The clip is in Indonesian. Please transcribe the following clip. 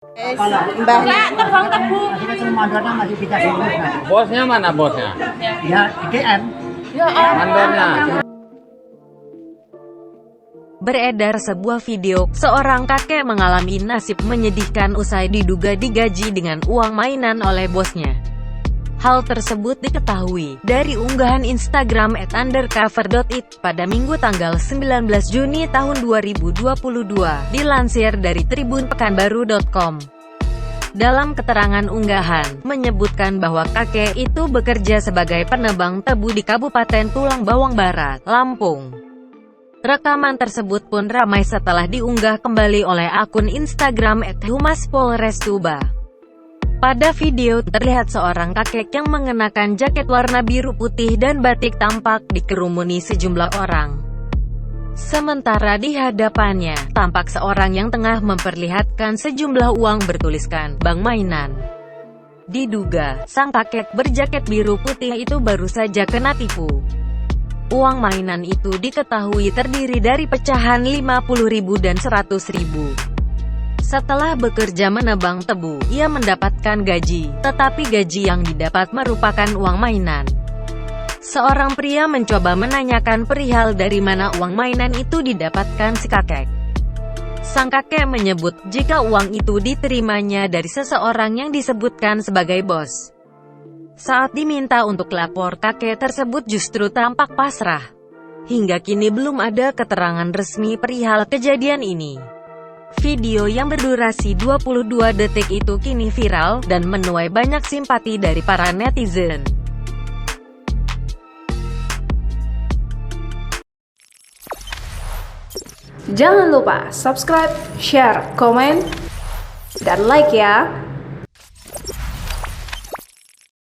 Mbah. Masih bisa diurus, Mas. Bosnya mana bosnya? Ya, IDM. Mandornya. Beredar sebuah video, seorang kakek mengalami nasib menyedihkan usai diduga digaji dengan uang mainan oleh bosnya. Hal tersebut diketahui dari unggahan Instagram @undercover.it pada Minggu tanggal 19 Juni tahun 2022, dilansir dari tribunpekanbaru.com. Dalam keterangan unggahan, menyebutkan bahwa kakek itu bekerja sebagai penebang tebu di Kabupaten Tulang Bawang Barat, Lampung. Rekaman tersebut pun ramai setelah diunggah kembali oleh akun Instagram @humaspolrestuba. Pada video, terlihat seorang kakek yang mengenakan jaket warna biru putih dan batik tampak dikerumuni sejumlah orang. Sementara di hadapannya, tampak seorang yang tengah memperlihatkan sejumlah uang bertuliskan "Bank Mainan". Diduga, sang kakek berjaket biru putih itu baru saja kena tipu. Uang mainan itu diketahui terdiri dari pecahan 50.000 dan 100.000. Setelah bekerja menebang tebu, ia mendapatkan gaji, tetapi gaji yang didapat merupakan uang mainan. Seorang pria mencoba menanyakan perihal dari mana uang mainan itu didapatkan si kakek. Sang kakek menyebut jika uang itu diterimanya dari seseorang yang disebutkan sebagai bos. Saat diminta untuk lapor, kakek tersebut justru tampak pasrah. Hingga kini belum ada keterangan resmi perihal kejadian ini. Video yang berdurasi 22 detik itu kini viral, dan menuai banyak simpati dari para netizen. Jangan lupa subscribe, share, komen, dan like ya!